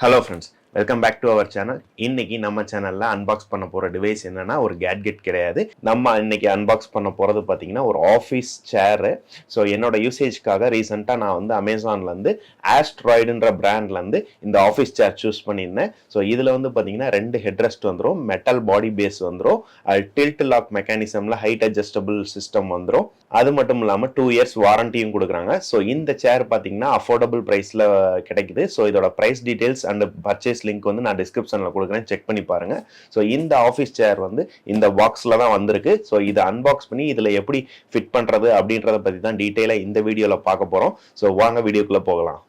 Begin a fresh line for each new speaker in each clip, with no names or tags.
Hello friends, welcome back to our channel. இன்னைக்கு நம்ம சேனல்ல அன்பாக்ஸ் பண்ண போற டிவைஸ் என்னன்னா ஒரு கேட்ஜெட் கிடையாது. நம்ம இன்னைக்கு அன்பாக்ஸ் பண்ண போறது பாத்தீங்கன்னா ஒரு ஆபீஸ் சேர். ஸோ என்னோட யூசேஜ்க்காக ரீசெண்டா நான் வந்து அமேசான்ல இருந்து ஆஸ்ட்ராய்டுன்ற பிராண்ட்ல இருந்து இந்த ஆபீஸ் சேர் சூஸ் பண்ணியிருந்தேன். ஸோ இதுல வந்து பாத்தீங்கன்னா ரெண்டு ஹெட்ரெஸ்ட் வந்துடும், மெட்டல் பாடி பேஸ் வந்துடும், டில்ட் லாக் மெக்கானிசம்ல ஹைட் அட்ஜஸ்டபிள் சிஸ்டம் வந்துடும். அது மட்டும் இல்லாம 2 இயர்ஸ் வாரண்டியும் கொடுக்குறாங்க. ஸோ இந்த சேர் பாத்தீங்கன்னா அஃபோர்டபுள் பிரைஸ்ல கிடைக்குது. ஸோ இதோட price details and purchase link வந்து நான் டிஸ்கிரிப்ஷன்ல கொடுக்குறேன், செக் பண்ணி பாருங்க. ஸோ இந்த ஆஃபீஸ் சேர் வந்து இந்த பாக்ஸ்ல தான் வந்திருக்கு. ஸோ இதை அன்பாக்ஸ் பண்ணி இதுல எப்படி ஃபிட் பண்றது அப்படின்றத பத்தி தான் டீடைலா இந்த வீடியோல பார்க்க போறோம். ஸோ வாங்க வீடியோக்குள்ள போகலாம்.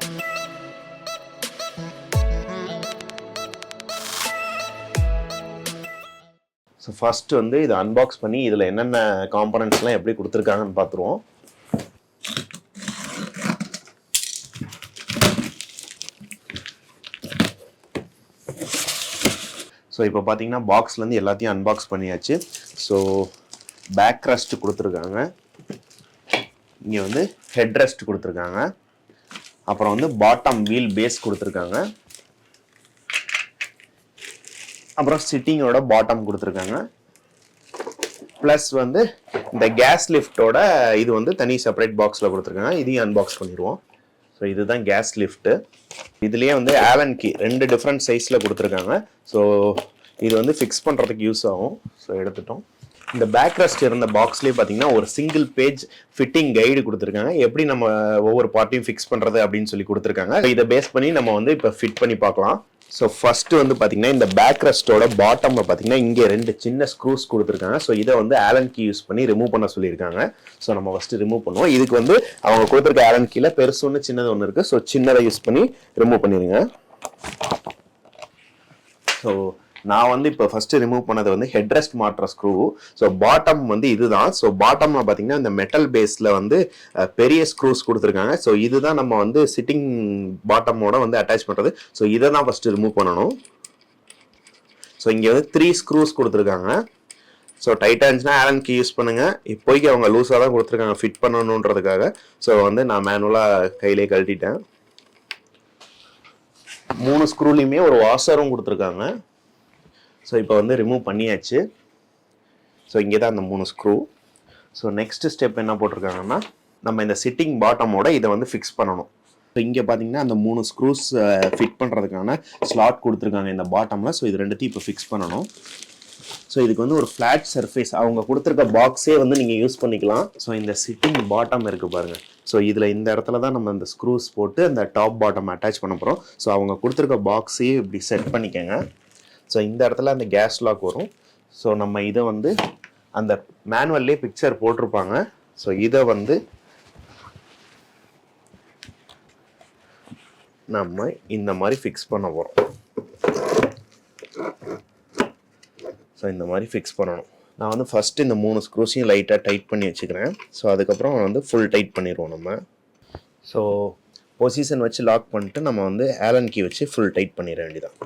ஸோ ஃபர்ஸ்ட் வந்து இதை அன்பாக்ஸ் பண்ணி இதில் என்னென்ன காம்பனன்ட்ஸ்லாம் எப்படி கொடுத்துருக்காங்கன்னு பார்த்துருவோம். ஸோ இப்போ பார்த்தீங்கன்னா பாக்ஸ்லேருந்து எல்லாத்தையும் அன்பாக்ஸ் பண்ணியாச்சு. ஸோ பேக் ரெஸ்ட் கொடுத்துருக்காங்க, இங்கே வந்து ஹெட் ரெஸ்ட் கொடுத்துருக்காங்க, அப்புறம் வந்து பாட்டம் வீல் பேஸ் கொடுத்துருக்காங்க, அப்புறம் சிட்டிங்கோட பாட்டம் கொடுத்துருக்காங்க, ப்ளஸ் வந்து இந்த கேஸ் லிஃப்டோட இது வந்து தனி செப்பரேட் பாக்ஸில் கொடுத்துருக்காங்க. இதையும் அன்பாக்ஸ் பண்ணிடுவோம். ஸோ இதுதான் கேஸ் லிஃப்ட்டு. இதுலேயே வந்து ஆலன் கீ 2 டிஃப்ரெண்ட் சைஸில் கொடுத்துருக்காங்க. ஸோ இது வந்து ஃபிக்ஸ் பண்ணுறதுக்கு யூஸ் ஆகும். ஸோ எடுத்துட்டோம். இந்த பேக் ரெஸ்ட் இருந்த பாக்ஸ்லேயே பார்த்தீங்கன்னா ஒரு சிங்கிள் பேஜ் ஃபிட்டிங் கைடு கொடுத்துருக்காங்க, எப்படி நம்ம ஒவ்வொரு பார்ட்டையும் ஃபிக்ஸ் பண்ணுறது அப்படின்னு சொல்லி கொடுத்துருக்காங்க. இதை பேஸ் பண்ணி நம்ம வந்து இப்போ ஃபிட் பண்ணி பார்க்கலாம். ஸோ ஃபர்ஸ்ட் வந்து பார்த்தீங்கன்னா இந்த பேக் ரெஸ்டோட பாட்டம்ல பார்த்தீங்கன்னா இங்கே 2 சின்ன ஸ்க்ரூஸ் கொடுத்துருக்காங்க. ஸோ இதை வந்து ஆலன் கீ யூஸ் பண்ணி ரிமூவ் பண்ண சொல்லியிருக்காங்க. ஸோ நம்ம ஃபர்ஸ்ட் ரிமூவ் பண்ணுவோம். இதுக்கு வந்து அவங்க கொடுத்துருக்க ஆலன் கீழ பெருசு ஒன்று சின்னது ஒன்று இருக்குது. ஸோ சின்னதை யூஸ் பண்ணி ரிமூவ் பண்ணிடுங்க. ஸோ நான் வந்து இப்போ ஃபர்ஸ்ட் ரிமூவ் பண்ணது வந்து ஹெட்ரெஸ்ட் மாற்ற ஸ்க்ரூ. ஸோ பாட்டம் வந்து இதுதான். ஸோ பாட்டம்ல பார்த்தீங்கன்னா இந்த மெட்டல் பேஸ்ல வந்து பெரிய ஸ்க்ரூஸ் கொடுத்துருக்காங்க. ஸோ இதுதான் நம்ம வந்து சிட்டிங் பாட்டமோட வந்து அட்டாச் பண்ணுறது. ஸோ இதை தான் ஃபர்ஸ்ட் ரிமூவ் பண்ணணும். ஸோ இங்கே வந்து 3 ஸ்க்ரூஸ் கொடுத்துருக்காங்க. ஸோ டைட்டாக இருந்துச்சுன்னா ஆலன் கீ யூஸ் பண்ணுங்க. இப்போதைக்கு அவங்க லூஸாக தான் கொடுத்துருக்காங்க ஃபிட் பண்ணணுன்றதுக்காக. ஸோ வந்து நான் மேனுவலாக கையிலே கழட்டிட்டேன். 3 ஸ்க்ரூலையுமே ஒரு வாஷரும் கொடுத்துருக்காங்க. ஸோ இப்போ வந்து ரிமூவ் பண்ணியாச்சு. ஸோ இங்கே தான் அந்த 3 ஸ்க்ரூ. ஸோ நெக்ஸ்ட் ஸ்டெப் என்ன போட்டிருக்காங்கன்னா நம்ம இந்த சிட்டிங் பாட்டமோட இதை வந்து ஃபிக்ஸ் பண்ணணும். ஸோ இங்கே பார்த்தீங்கன்னா அந்த 3 ஸ்க்ரூஸ் ஃபிட் பண்ணுறதுக்கான ஸ்லாட் கொடுத்துருக்காங்க இந்த பாட்டமில். ஸோ இது ரெண்டுத்தையும் இப்போ ஃபிக்ஸ் பண்ணணும். ஸோ இதுக்கு வந்து ஒரு ஃப்ளாட் சர்ஃபேஸ் அவங்க கொடுத்துருக்க பாக்ஸே வந்து நீங்கள் யூஸ் பண்ணிக்கலாம். ஸோ இந்த சிட்டிங் பாட்டம் இருக்குது பாருங்கள். ஸோ இதில் இந்த இடத்துல தான் நம்ம இந்த ஸ்க்ரூஸ் போட்டு அந்த டாப் பாட்டம் அட்டாச் பண்ண போகிறோம். ஸோ அவங்க கொடுத்துருக்க பாக்ஸையே இப்படி செட் பண்ணிக்கோங்க. ஸோ இந்த இடத்துல அந்த கேஸ் லாக் வரும். ஸோ நம்ம இதை வந்து அந்த மேனுவல்லே பிக்சர் போட்டிருப்பாங்க. ஸோ இதை வந்து நம்ம இந்த மாதிரி ஃபிக்ஸ் பண்ண போகிறோம். ஸோ இந்த மாதிரி ஃபிக்ஸ் பண்ணணும். நான் வந்து ஃபஸ்ட்டு இந்த 3 ஸ்க்ரூஸையும் லைட்டாக டைட் பண்ணி வச்சுக்கிறேன். ஸோ அதுக்கப்புறம் வந்து ஃபுல் டைட் பண்ணிடுவோம் நம்ம. ஸோ பொசிஷன் வச்சு லாக் பண்ணிட்டு நம்ம வந்து ஆலன் கீ வச்சு ஃபுல் டைட் பண்ணிட வேண்டியதான்.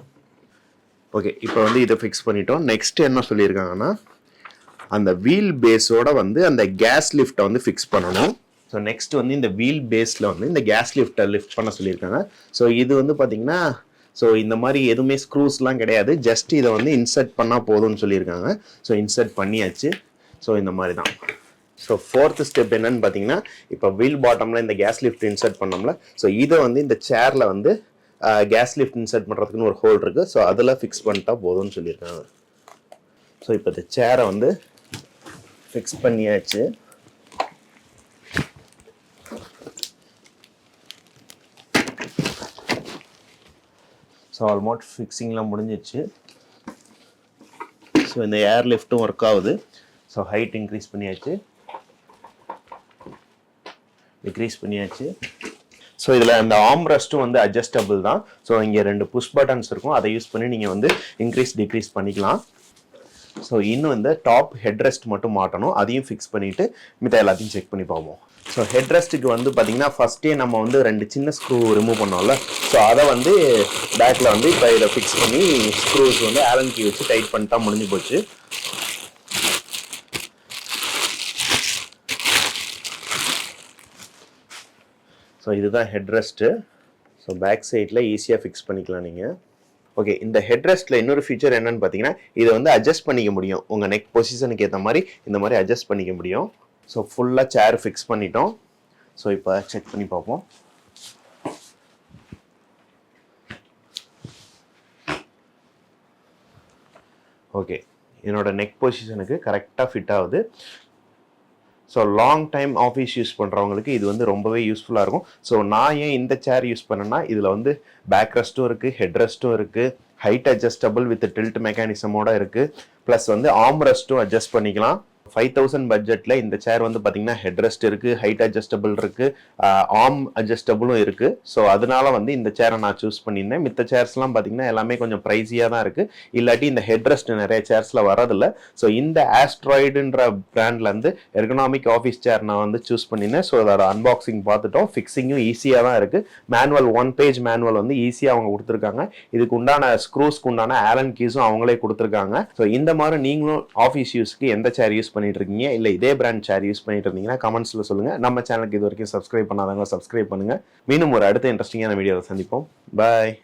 ஓகே, இப்போ வந்து இதை ஃபிக்ஸ் பண்ணிட்டோம். நெக்ஸ்ட் என்ன சொல்லியிருக்காங்கன்னா அந்த வீல் பேஸோட வந்து அந்த கேஸ் லிஃப்டை வந்து ஃபிக்ஸ் பண்ணணும். ஸோ நெக்ஸ்ட் வந்து இந்த வீல் பேஸில் வந்து இந்த கேஸ் லிஃப்டை லிஃப்ட் பண்ண சொல்லியிருக்காங்க. ஸோ இது வந்து பார்த்தீங்கன்னா ஸோ இந்த மாதிரி எதுவுமே ஸ்க்ரூஸ்லாம் கிடையாது, ஜஸ்ட் இதை வந்து இன்சர்ட் பண்ணால் போதும்னு சொல்லியிருக்காங்க. ஸோ இன்சர்ட் பண்ணியாச்சு. ஸோ இந்த மாதிரி தான். ஸோ 4th ஸ்டெப் என்னன்னு பார்த்தீங்கன்னா இப்போ வீல் பாட்டமில் இந்த கேஸ் லிஃப்ட் இன்சர்ட் பண்ணோம்ல, ஸோ இதை வந்து இந்த சேரில் வந்து கேஸ் லிஃப்ட் இன்சர்ட் பண்ணுறதுக்குன்னு ஒரு ஹோல் இருக்குது. ஸோ அதில் ஃபிக்ஸ் பண்ணிட்டா போதும்னு சொல்லியிருக்காங்க. ஸோ இப்போ இந்த சேரை வந்து ஃபிக்ஸ் பண்ணியாச்சு. ஸோ ஆல்மோஸ்ட் ஃபிக்ஸிங்லாம் முடிஞ்சிச்சு. ஸோ இந்த ஏர் லிஃப்ட்டும் ஒர்க் ஆகுது. ஸோ ஹைட் இன்க்ரீஸ் பண்ணியாச்சு, டிக்ரீஸ் பண்ணியாச்சு. ஸோ இதில் அந்த ஆர்ம் ரெஸ்ட்டும் வந்து அட்ஜஸ்டபிள் தான். ஸோ இங்கே 2 புஷ் பட்டன்ஸ் இருக்கும், அதை யூஸ் பண்ணி நீங்கள் வந்து இன்க்ரீஸ் டிக்ரீஸ் பண்ணிக்கலாம். ஸோ இன்னும் இந்த டாப் ஹெட் ரெஸ்ட் மட்டும் மாட்டணும், அதையும் ஃபிக்ஸ் பண்ணிவிட்டு மித்த எல்லாத்தையும் செக் பண்ணி பார்ப்போம். ஸோ ஹெட் ரெஸ்ட்டுக்கு வந்து பார்த்தீங்கன்னா ஃபஸ்ட்டே நம்ம வந்து 2 சின்ன ஸ்க்ரூ ரிமூவ் பண்ணோம்ல, ஸோ அதை வந்து பேக்கில் வந்து இப்போ இதை ஃபிக்ஸ் பண்ணி ஸ்க்ரூஸ் வந்து ஆலன் கீ வச்சு டைட் பண்ணிட்டா முடிஞ்சு போச்சு. ஸோ இதுதான் ஹெட் ரெஸ்ட்டு. ஸோ பேக் சைடில் ஈஸியாக ஃபிக்ஸ் பண்ணிக்கலாம் நீங்கள். ஓகே, இந்த ஹெட்ரெஸ்ட்டில் இன்னொரு ஃபீச்சர் என்னென்னு பார்த்தீங்கன்னா, இதை வந்து அட்ஜஸ்ட் பண்ணிக்க முடியும். உங்கள் நெக் பொசிஷனுக்கு ஏற்ற மாதிரி இந்த மாதிரி அட்ஜஸ்ட் பண்ணிக்க முடியும். ஸோ ஃபுல்லாக சேர் ஃபிக்ஸ் பண்ணிட்டோம். ஸோ இப்போ செக் பண்ணி பார்ப்போம். ஓகே, என்னோட நெக் பொசிஷனுக்கு கரெக்டாக ஃபிட் ஆகுது. So long time office use பண்ணுறவங்களுக்கு இது வந்து ரொம்பவே யூஸ்ஃபுல்லாக இருக்கும். ஸோ நான் ஏன் இந்த சேர் யூஸ் பண்ணேன்னா, இதில் வந்து பேக் ரெஸ்ட்டும் இருக்குது, ஹெட் ரெஸ்ட்டும் இருக்குது, ஹைட் அட்ஜஸ்டபிள் வித் டில்ட் மெக்கானிசமோட இருக்குது, ப்ளஸ் வந்து ஆர்ம் ரெஸ்ட்டும் அட்ஜஸ்ட் பண்ணிக்கலாம். 5000 பட்ஜெட்டில் இந்த சேர் வந்து பார்த்தீங்கன்னா ஹெட் ரெஸ்ட் இருக்குது, ஹைட் அட்ஜஸ்டபிள் இருக்குது, ஆர்ம் அட்ஜஸ்டபிளும் இருக்குது. ஸோ அதனால வந்து இந்த சேரை நான் சூஸ் பண்ணியிருந்தேன். மித்த சேர்ஸ்லாம் பார்த்தீங்கன்னா எல்லாமே கொஞ்சம் ப்ரைஸியாக தான் இருக்குது. இல்லாட்டி இந்த ஹெட் ரெஸ்ட் நிறைய சேர்ஸில் வரதில்லை. ஸோ இந்த ஆஸ்ட்ராய்டுன்ற பிராண்ட்லேருந்து எர்கனாமிக் ஆஃபீஸ் சேர் நான் வந்து சூஸ் பண்ணியிருந்தேன். ஸோ அதோட அன்பாக்சிங் பார்த்துட்டோம். ஃபிக்ஸிங்கும் ஈஸியாக தான் இருக்குது. மேனுவல் 1 பேஜ் மேனுவல் வந்து ஈஸியாக அவங்க கொடுத்துருக்காங்க. இதுக்கு உண்டான ஸ்க்ரூஸ்க்கு உண்டான ஆலன் கீஸும் அவங்களே கொடுத்துருக்காங்க. ஸோ இந்த மாதிரி நீங்களும் ஆஃபீஸ் யூஸ்க்கு எந்த சேர் யூஸ் பண்ணிட்டு இருக்கீங்க, இல்லை இதே பிராண்ட் சேர் யூஸ் பண்ணிட்டு இருந்தீங்கன்னா கமெண்ட்ஸ்ல சொல்லுங்க. நம்ம சேனலுக்கு இது வரைக்கும் சப்ஸ்கிரைப் பண்ணாதவங்க சப்ஸ்கிரைப் பண்ணுங்க. மீண்டும் ஒரு அடுத்த இன்ட்ரெஸ்டிங்கான வீடியோவில் சந்திப்போம். பாய்.